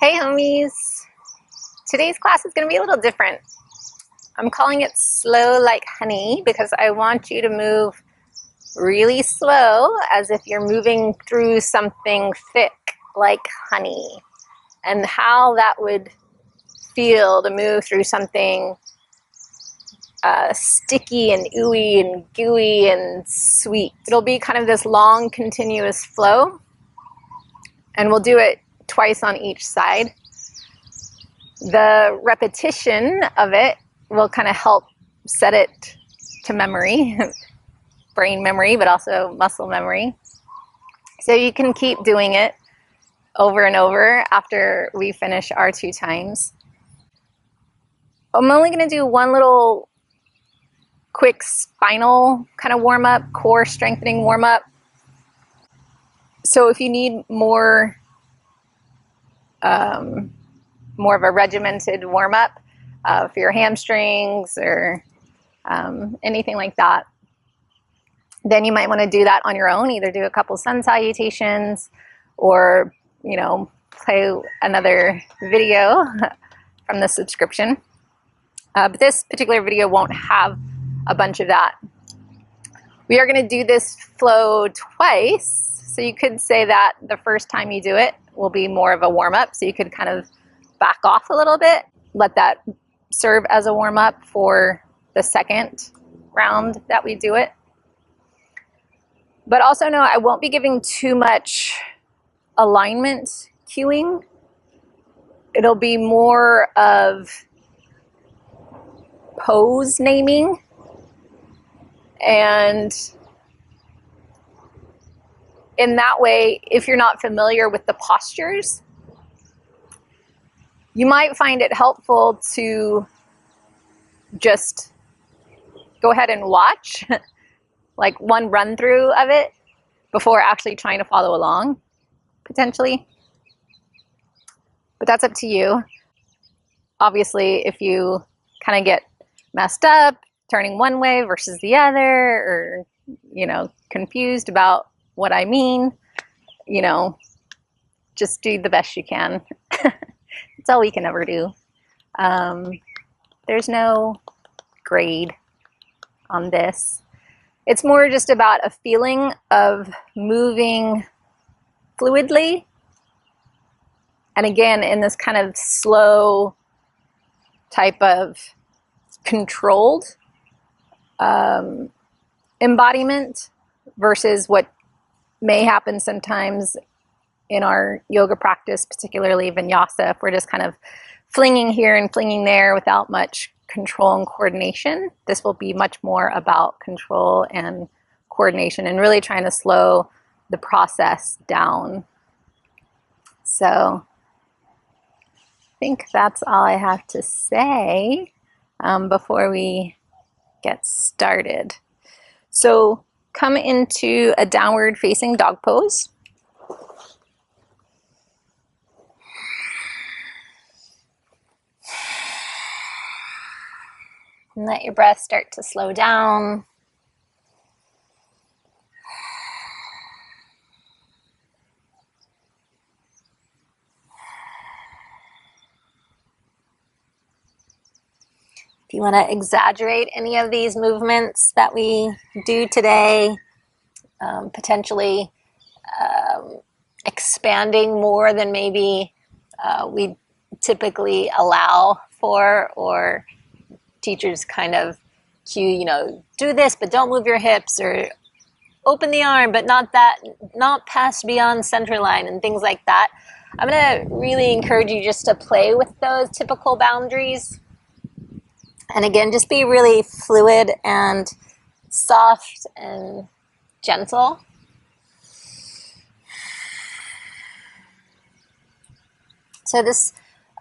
Hey homies! Today's class is going to be a little different. I'm calling it slow like honey because I want you to move really slow as if you're moving through something thick like honey, and how that would feel to move through something sticky and ooey and gooey and sweet. It'll be kind of this long continuous flow, and we'll do it twice on each side. The repetition of it will kind of help set it to memory, brain memory, but also muscle memory. So you can keep doing it over and over after we finish our 2 times. I'm only going to do one little quick spinal kind of warm-up, core strengthening warm-up. So if you need more of a regimented warm-up for your hamstrings or anything like that, then you might want to do that on your own. Either do a couple sun salutations or, play another video from the subscription. But this particular video won't have a bunch of that. We are going to do this flow twice. So you could say that the first time you do it will be more of a warm-up. So you could kind of back off a little bit, let that serve as a warm-up for the second round that we do it. But also know I won't be giving too much alignment cueing. It'll be more of pose naming, and in that way, if you're not familiar with the postures, you might find it helpful to just go ahead and watch like one run through of it before actually trying to follow along, potentially. But that's up to you. Obviously, if you kind of get messed up, turning one way versus the other, or, confused about what I mean, just do the best you can. It's all we can ever do. There's no grade on this. It's more just about a feeling of moving fluidly. And again, in this kind of slow type of controlled embodiment versus what may happen sometimes in our yoga practice, particularly vinyasa, if we're just kind of flinging here and flinging there without much control and coordination. This will be much more about control and coordination and really trying to slow the process down. So I think that's all I have to say before we get started. So come into a downward facing dog pose. And let your breath start to slow down. If you want to exaggerate any of these movements that we do today, potentially expanding more than maybe we typically allow for, or teachers kind of cue, do this, but don't move your hips, or open the arm, but not pass beyond center line, and things like that. I'm going to really encourage you just to play with those typical boundaries. And again, just be really fluid and soft and gentle. So this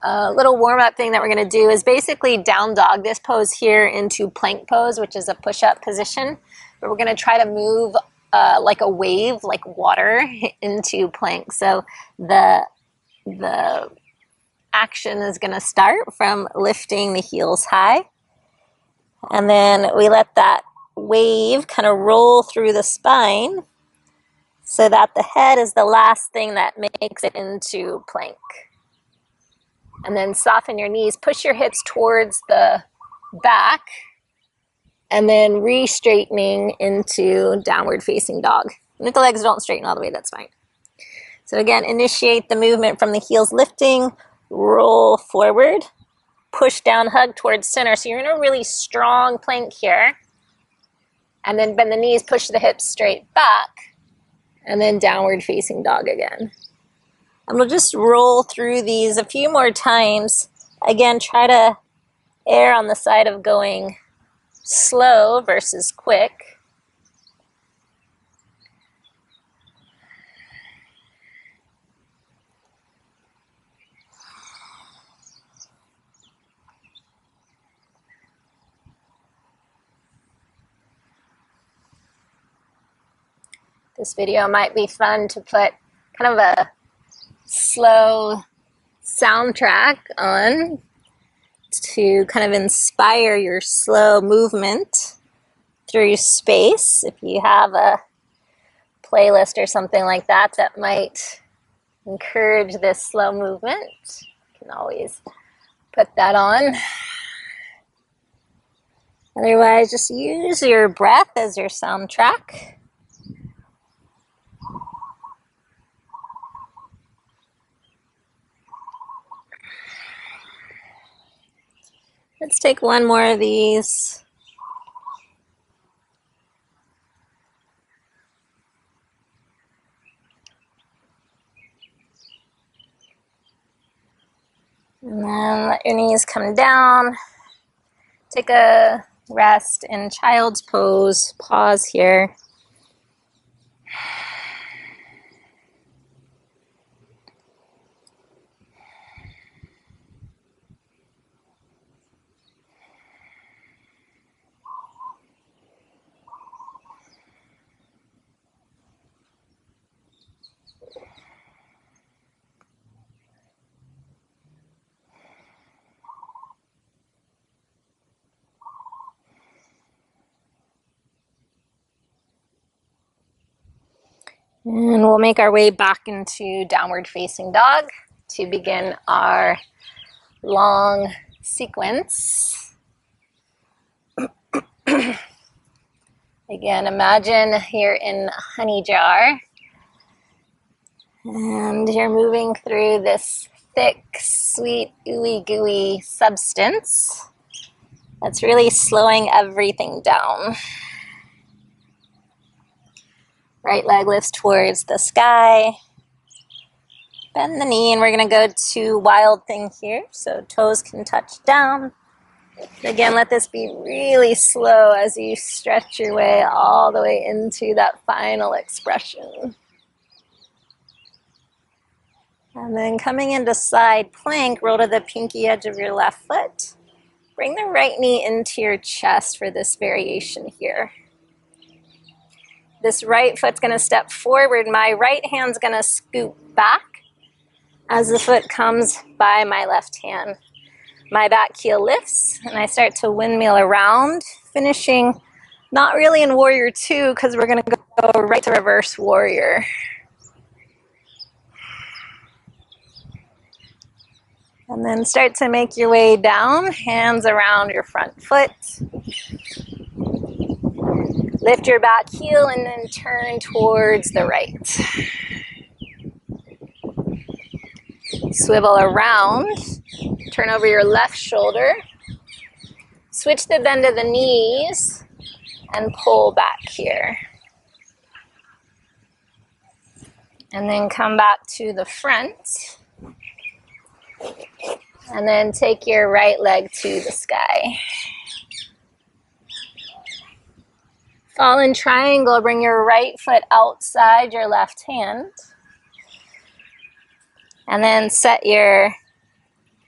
little warm-up thing that we're going to do is basically down dog this pose here into plank pose, which is a push-up position. But we're going to try to move like a wave, like water, into plank. So the action is going to start from lifting the heels high. And then we let that wave kind of roll through the spine so that the head is the last thing that makes it into plank. And then soften your knees, push your hips towards the back, and then re-straightening into downward facing dog. And if the legs don't straighten all the way, that's fine. So again, initiate the movement from the heels lifting, roll forward, push down, hug towards center. So you're in a really strong plank here. And then bend the knees, push the hips straight back, and then downward facing dog again. And we'll just roll through these a few more times. Again, try to err on the side of going slow versus quick. This video might be fun to put kind of a slow soundtrack on to kind of inspire your slow movement through space. If you have a playlist or something like that that might encourage this slow movement, you can always put that on. Otherwise, just use your breath as your soundtrack. Let's take one more of these. And then let your knees come down. Take a rest in child's pose. Pause here. And we'll make our way back into downward facing dog to begin our long sequence. Again, imagine you're in a honey jar and you're moving through this thick, sweet, ooey gooey substance that's really slowing everything down. Right leg lifts towards the sky. Bend the knee, and we're going to go to wild thing here, so toes can touch down. Again, let this be really slow as you stretch your way all the way into that final expression. And then coming into side plank, roll to the pinky edge of your left foot. Bring the right knee into your chest for this variation here. This right foot's going to step forward. My right hand's going to scoop back as the foot comes by my left hand. My back heel lifts, and I start to windmill around, finishing not really in warrior two because we're going to go right to reverse warrior. And then start to make your way down, hands around your front foot. Lift your back heel and then turn towards the right. Swivel around, turn over your left shoulder. Switch the bend of the knees and pull back here. And then come back to the front. And then take your right leg to the sky. Fallen triangle, bring your right foot outside your left hand. And then set your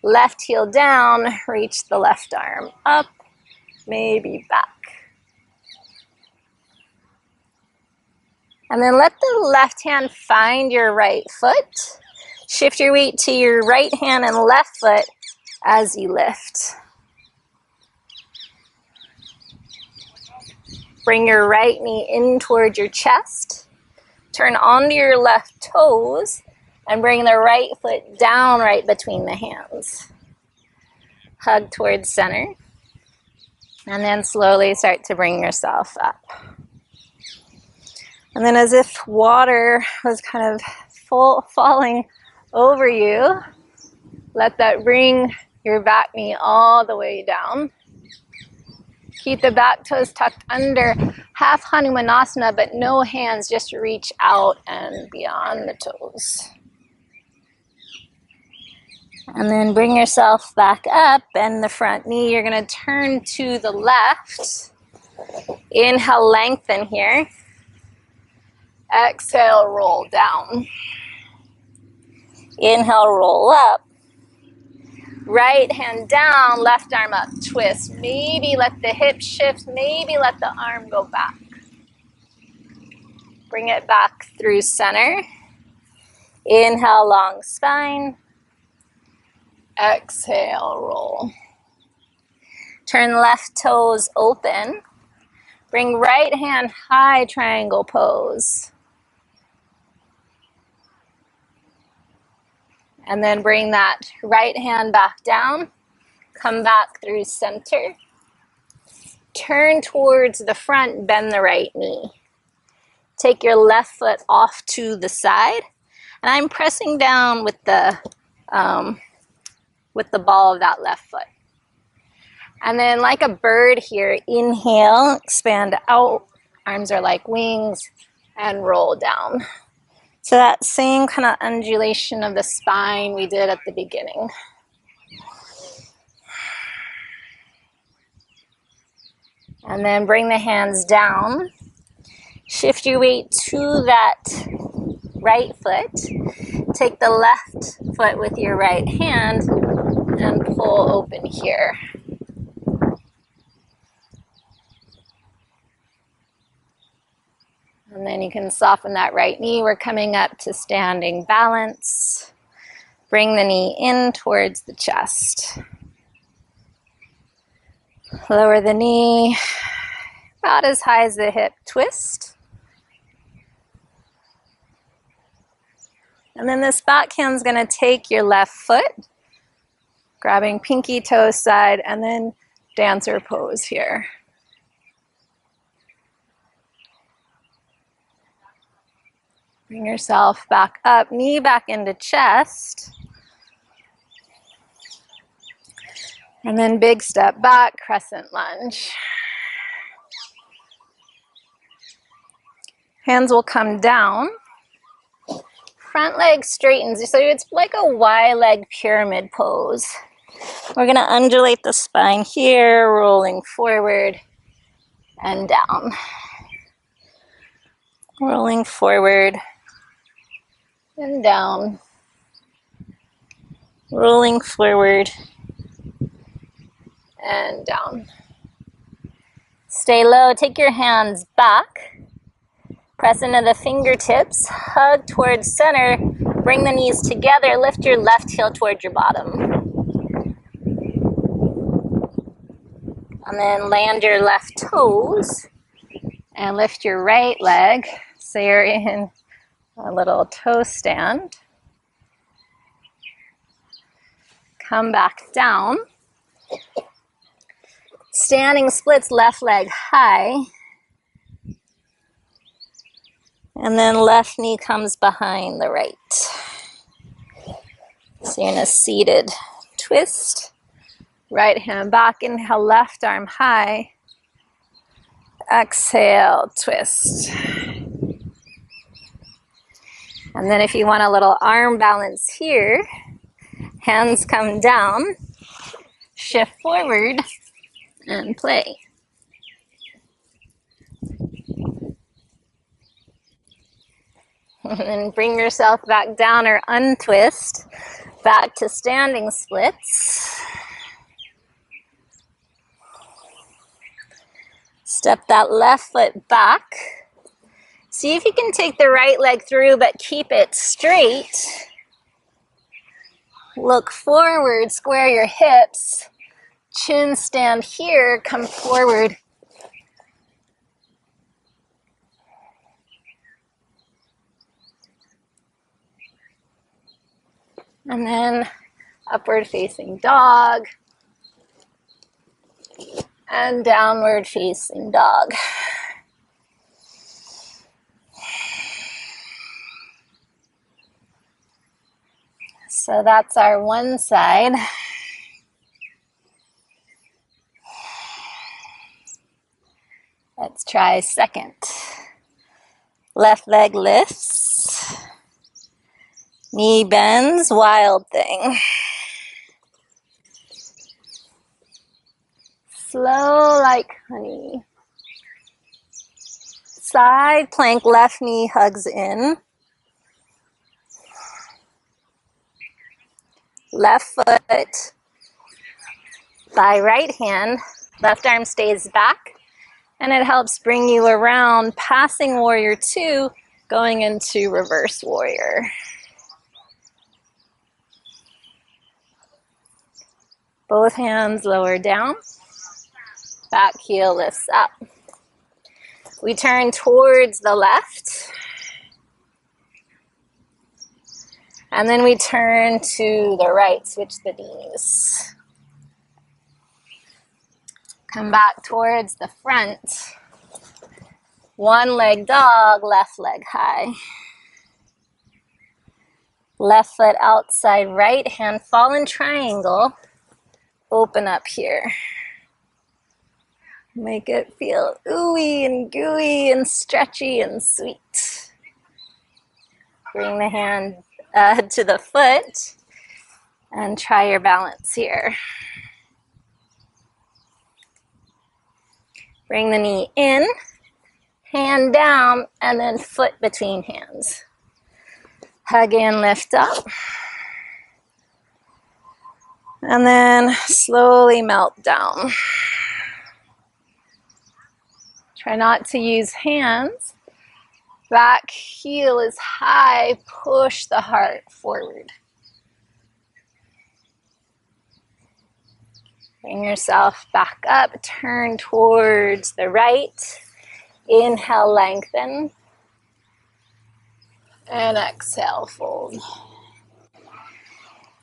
left heel down, reach the left arm up, maybe back. And then let the left hand find your right foot. Shift your weight to your right hand and left foot as you lift. Bring your right knee in towards your chest. Turn onto your left toes And bring the right foot down right between the hands. Hug towards center. And then slowly start to bring yourself up. And then as if water was kind of falling over you, let that bring your back knee all the way down. Keep the back toes tucked under, half Hanumanasana, but no hands, just reach out and beyond the toes. And then bring yourself back up, bend the front knee. You're gonna turn to the left. Inhale, lengthen here. Exhale, roll down. Inhale, roll up. Right hand down, left arm up, twist. Maybe let the hip shift, maybe let the arm go back. Bring it back through center. Inhale, long spine. Exhale, roll. Turn left toes open. Bring right hand high, triangle pose. And then bring that right hand back down. Come back through center. Turn towards the front, bend the right knee. Take your left foot off to the side. And I'm pressing down with the ball of that left foot. And then like a bird here, inhale, expand out. Arms are like wings and roll down. So that same kind of undulation of the spine we did at the beginning. And then bring the hands down. Shift your weight to that right foot. Take the left foot with your right hand and pull open here. And then you can soften that right knee. We're coming up to standing balance. Bring the knee in towards the chest. Lower the knee about as high as the hip, twist. And then this back hand's gonna take your left foot, grabbing pinky toe side, and then dancer pose here. Bring yourself back up, knee back into chest. And then big step back, crescent lunge. Hands will come down. Front leg straightens, so it's like a Y-leg pyramid pose. We're gonna undulate the spine here, rolling forward and down. Rolling forward and down. Rolling forward and down. Stay low, take your hands back. Press into the fingertips, hug towards center. Bring the knees together, lift your left heel towards your bottom. And then land your left toes and lift your right leg. So you're in a little toe stand. Come back down. Standing splits, left leg high. And then left knee comes behind the right. So you're in a seated twist. Right hand back, inhale, left arm high. Exhale, twist. And then if you want a little arm balance here, hands come down, shift forward, and play. And then bring yourself back down or untwist, back to standing splits. Step that left foot back. See if you can take the right leg through, but keep it straight. Look forward, square your hips. Chin stand here, come forward. And then upward facing dog and downward facing dog. So that's our one side. Let's try second. Left leg lifts. Knee bends, wild thing. Slow like honey. Side plank, left knee hugs in. Left foot by right hand. Left arm stays back. And it helps bring you around, passing warrior two, going into reverse warrior. Both hands lower down. Back heel lifts up. We turn towards the left. And then we turn to the right, switch the knees. Come back towards the front. One leg dog, left leg high. Left foot outside, right hand, fallen triangle. Open up here. Make it feel ooey and gooey and stretchy and sweet. Bring the hand to the foot and try your balance here. Bring the knee in, hand down, and then foot between hands. Hug in, lift up. And then slowly melt down. Try not to use hands. Back heel is high, push the heart forward. Bring yourself back up, turn towards the right. Inhale, lengthen. And exhale, fold.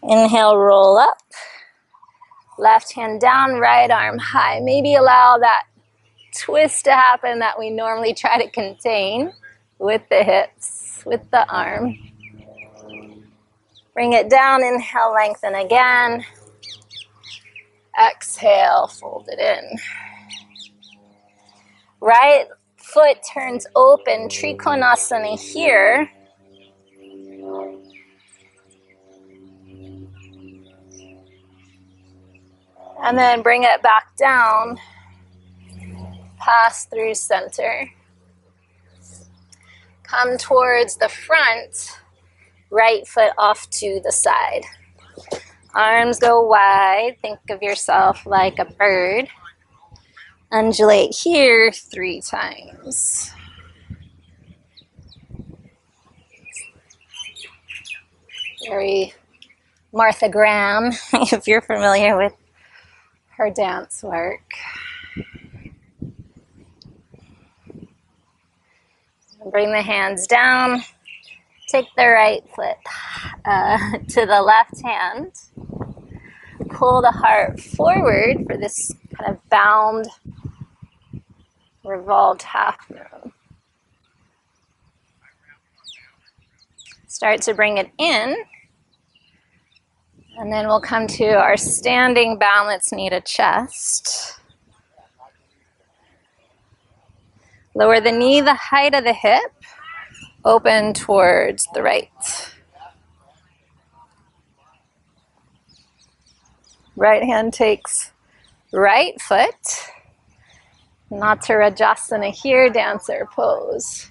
Inhale, roll up. Left hand down, right arm high. Maybe allow that twist to happen that we normally try to contain with the hips, with the arm. Bring it down, inhale, lengthen again. Exhale, fold it in. Right foot turns open, Trikonasana here. And then bring it back down, pass through center. Come towards the front, right foot off to the side. Arms go wide, think of yourself like a bird. Undulate here 3 times. Very Martha Graham, if you're familiar with her dance work. Bring the hands down. Take the right foot to the left hand. Pull the heart forward for this kind of bound, revolved half moon. Start to bring it in. And then we'll come to our standing balance knee to chest. Lower the knee the height of the hip. Open towards the right. Right hand takes right foot. Natarajasana here, dancer pose.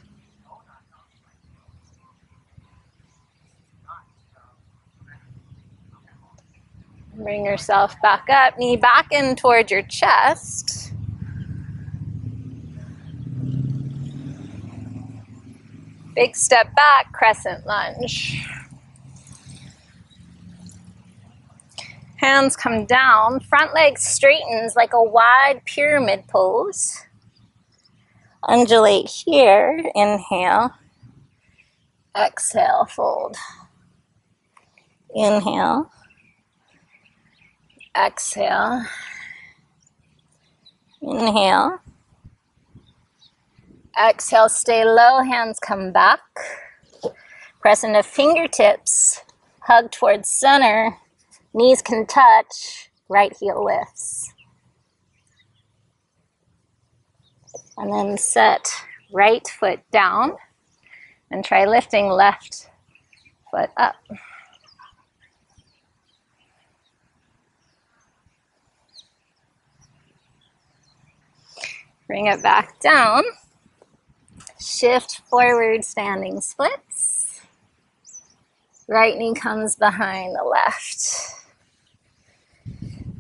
Bring yourself back up, knee back in towards your chest. Big step back, crescent lunge. Hands come down, front leg straightens like a wide pyramid pose. Undulate here, inhale. Exhale, fold. Inhale. Exhale. Inhale. Exhale, stay low, hands come back. Press into fingertips, hug towards center, knees can touch, right heel lifts. And then set right foot down and try lifting left foot up. Bring it back down. Shift forward, standing splits. Right knee comes behind the left.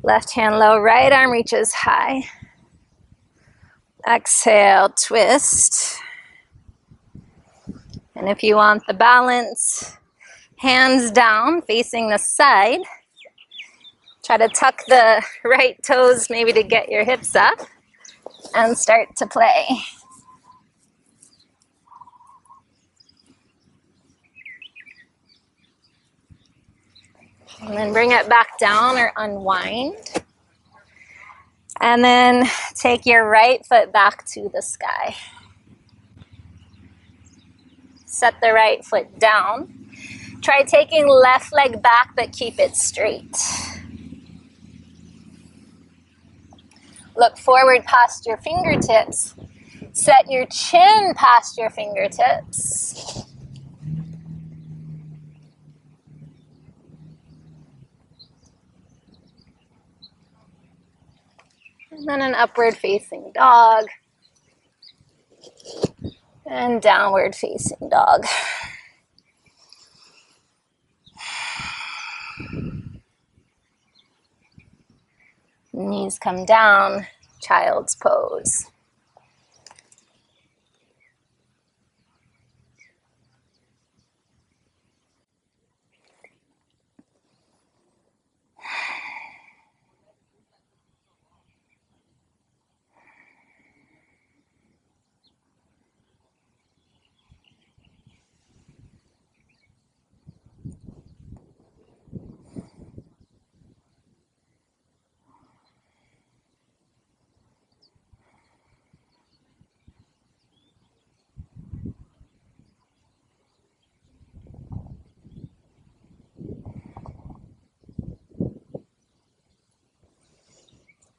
Left hand low, right arm reaches high. Exhale, twist. And if you want the balance, hands down, facing the side. Try to tuck the right toes maybe to get your hips up and start to play. And then bring it back down or unwind. And then take your right foot back to the sky. Set the right foot down. Try taking left leg back, but keep it straight. Look forward past your fingertips. Set your chin past your fingertips. And then an upward facing dog. And downward facing dog. Knees come down, child's pose.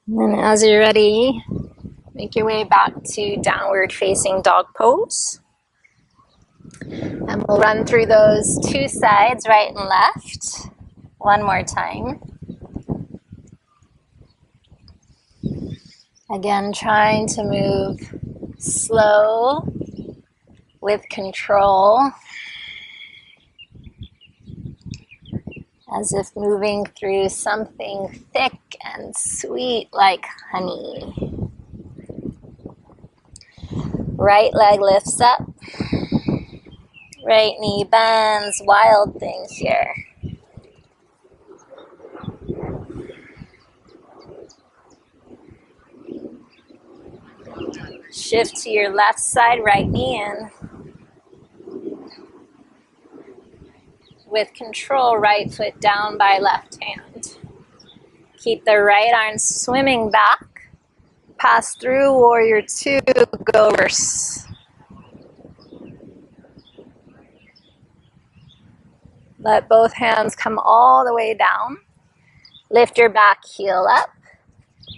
And then as you're ready, make your way back to downward facing dog pose. And we'll run through those two sides, right and left, one more time. Again, trying to move slow with control, as if moving through something thick and sweet like honey. Right leg lifts up. Right knee bends, wild thing here. Shift to your left side, right knee in. With control, right foot down by left hand. Keep the right arm swimming back. Pass through warrior two, go reverse. Let both hands come all the way down. Lift your back heel up.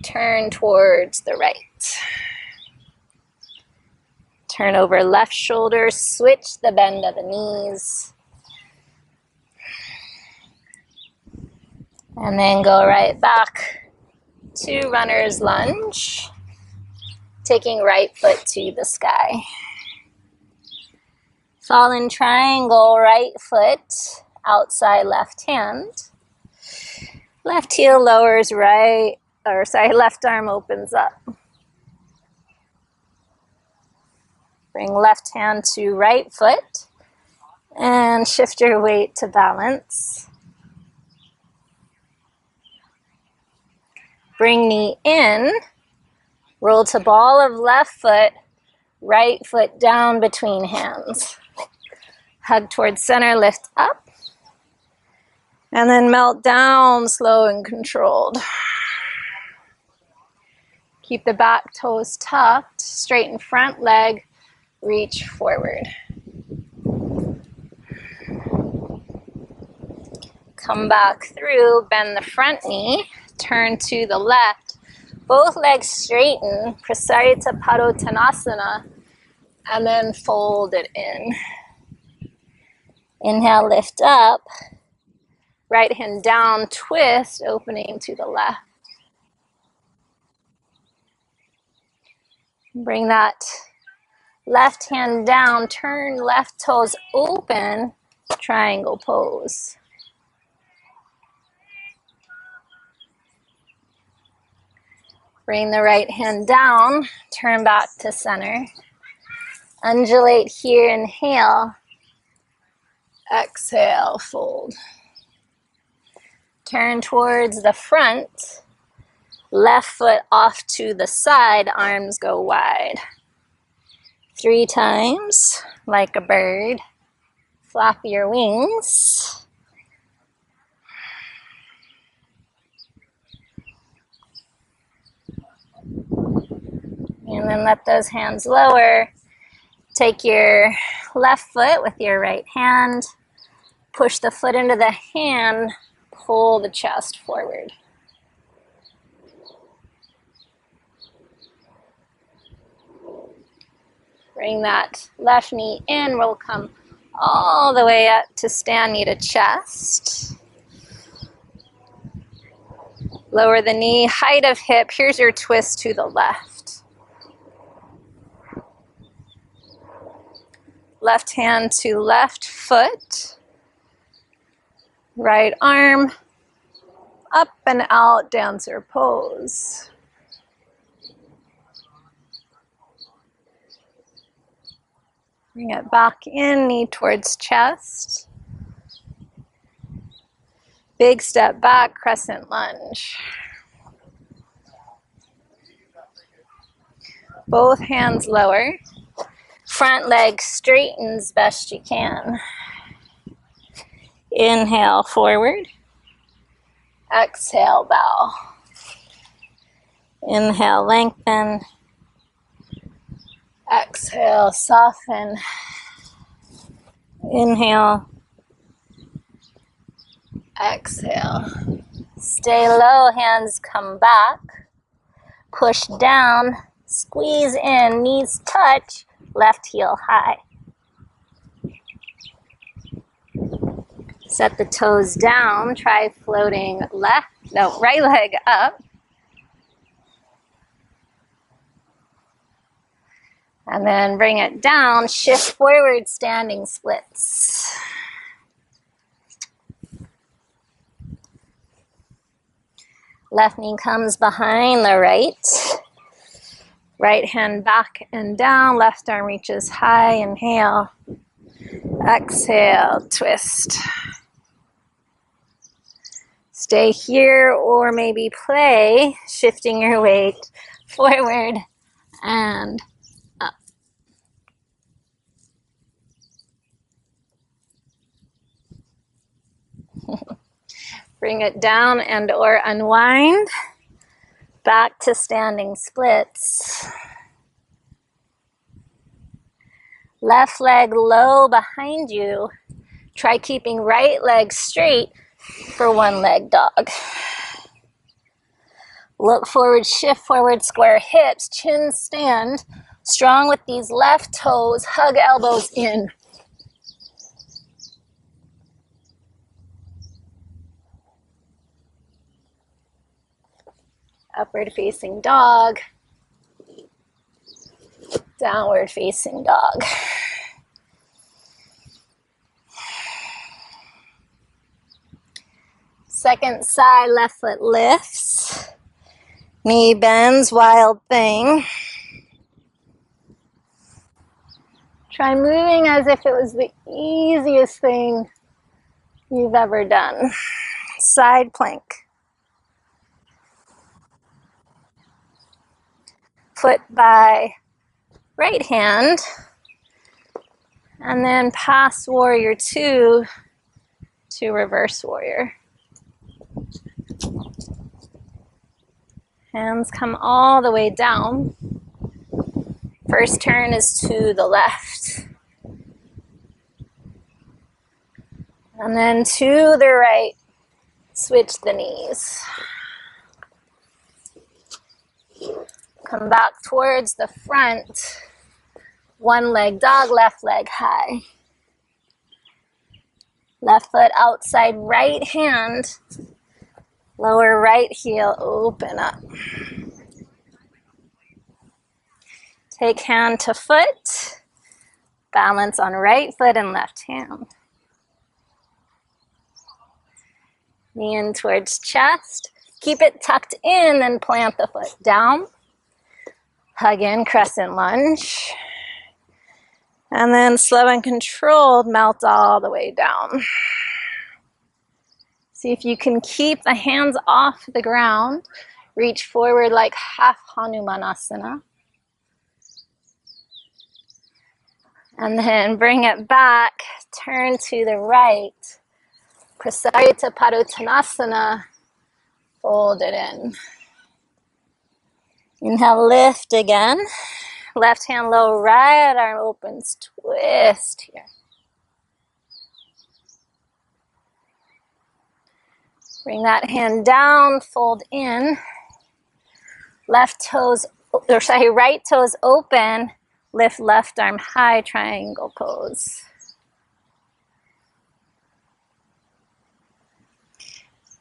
Turn towards the right. Turn over left shoulder, switch the bend of the knees. And then go right back to runner's lunge. Taking right foot to the sky. Fallen triangle, right foot, outside left hand. Left heel lowers left arm opens up. Bring left hand to right foot and shift your weight to balance. Bring knee in, roll to ball of left foot, right foot down between hands. Hug towards center, lift up. And then melt down, slow and controlled. Keep the back toes tucked, straighten front leg, reach forward. Come back through, bend the front knee, turn to the left. Both legs straighten, Prasarita Padottanasana, and then fold it in. Inhale, lift up. Right hand down, twist, opening to the left. Bring that left hand down, turn left toes open, triangle pose. Bring the right hand down, turn back to center. Undulate here, inhale. Exhale, fold. Turn towards the front. Left foot off to the side, arms go wide. 3 times, like a bird. Flap your wings. And then let those hands lower. Take your left foot with your right hand. Push the foot into the hand. Pull the chest forward. Bring that left knee in. We'll come all the way up to stand knee to chest. Lower the knee, height of hip. Here's your twist to the left. Left hand to left foot. Right arm up and out, dancer pose. Bring it back in, knee towards chest. Big step back, crescent lunge. Both hands lower. Front leg straightens best you can. Inhale, forward. Exhale, bow. Inhale, lengthen. Exhale, soften. Inhale. Exhale. Stay low, hands come back. Push down, squeeze in, knees touch, left heel high. Set the toes down, try floating right leg up. And then bring it down, shift forward, standing splits. Left knee comes behind the right. Right hand back and down, left arm reaches high, inhale. Exhale, twist. Stay here or maybe play, shifting your weight forward and up. Bring it down and or unwind. Back to standing splits. Left leg low behind you. Try keeping right leg straight for one leg dog. Look forward, shift forward, square hips, chin stand. Strong with these left toes, hug elbows in. Upward facing dog. Downward facing dog. Second side, left foot lifts. Knee bends, wild thing. Try moving as if it was the easiest thing you've ever done. Side plank. Foot by right hand. And then pass warrior 2 to reverse warrior. Hands come all the way down. First turn is to the left. And then to the right, switch the knees. Come back towards the front. One leg dog, left leg high. Left foot outside right hand. Lower right heel, open up. Take hand to foot. Balance on right foot and left hand. Knee in towards chest. Keep it tucked in and plant the foot down. Hug in, crescent lunge. And then slow and controlled, melt all the way down. See if you can keep the hands off the ground. Reach forward like half Hanumanasana. And then bring it back, turn to the right. Prasarita Padottanasana, fold it in. Inhale, lift again. Left hand low, right arm opens, twist here. Bring that hand down, fold in. Right toes open. Lift left arm high, triangle pose.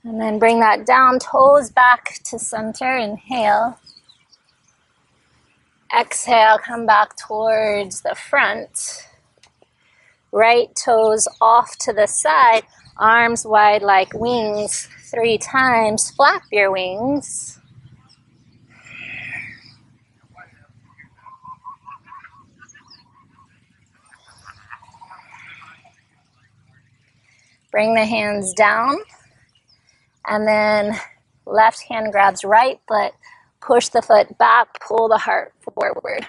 And then bring that down, toes back to center, inhale. Exhale, come back towards the front. Right toes off to the side, arms wide like wings. 3 times, flap your wings. Bring the hands down, and then left hand grabs right foot, push the foot back, pull the heart forward.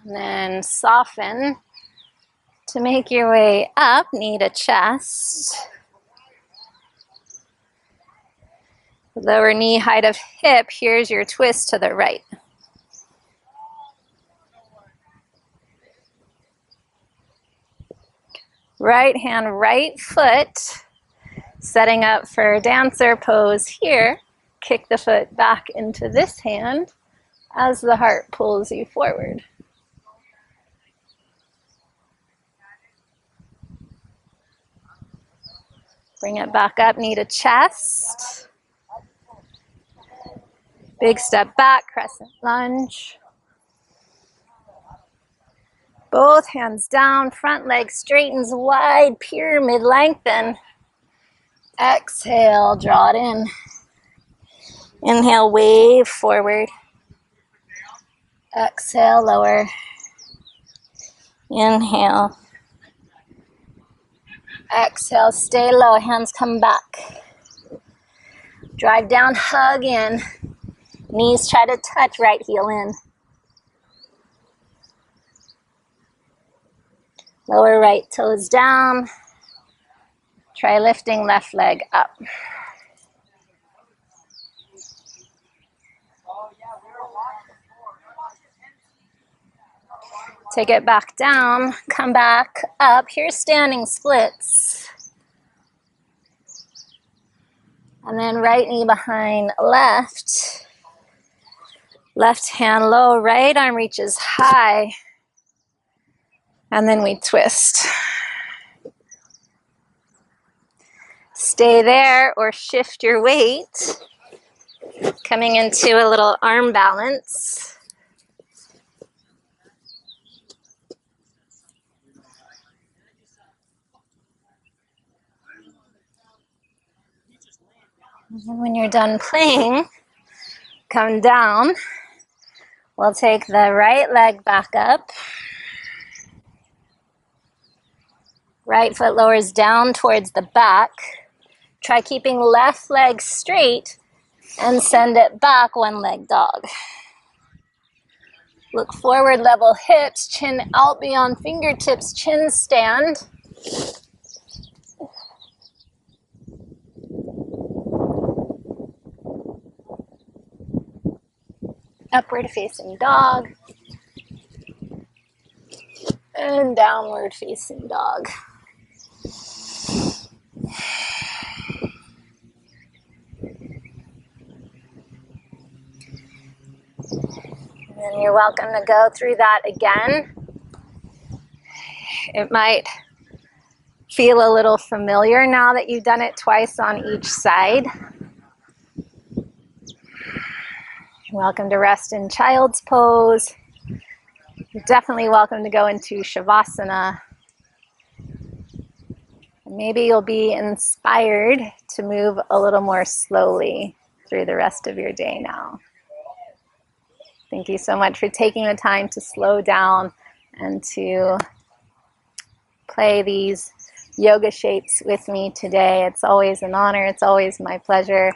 And then soften. To make your way up, knee to chest. Lower knee height of hip, here's your twist to the right. Right hand, right foot, setting up for dancer pose here. Kick the foot back into this hand as the heart pulls you forward. Bring it back up, knee to chest. Big step back, crescent lunge. Both hands down, front leg straightens wide, pyramid lengthen. Exhale, draw it in. Inhale, wave forward. Exhale, lower. Inhale. Exhale, stay low, hands come back. Drive down, hug in. Knees try to touch, right heel in. Lower right toes down. Try lifting left leg up. Take it back down, come back up. Here's standing splits. And then right knee behind left. Left hand low, right arm reaches high. And then we twist. Stay there or shift your weight. Coming into a little arm balance. And when you're done playing, come down. We'll take the right leg back up. Right foot lowers down towards the back. Try keeping left leg straight and send it back, one leg dog. Look forward, level hips, chin out beyond fingertips, chin stand. Upward facing dog. And downward facing dog. And you're welcome to go through that again. It might feel a little familiar now that you've done it twice on each side. You're welcome to rest in child's pose. You're definitely welcome to go into Shavasana. Maybe you'll be inspired to move a little more slowly through the rest of your day now. Thank you so much for taking the time to slow down and to play these yoga shapes with me today. It's always an honor. It's always my pleasure.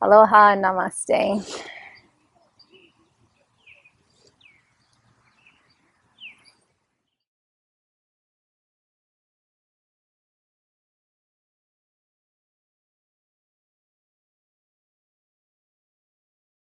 Aloha, namaste.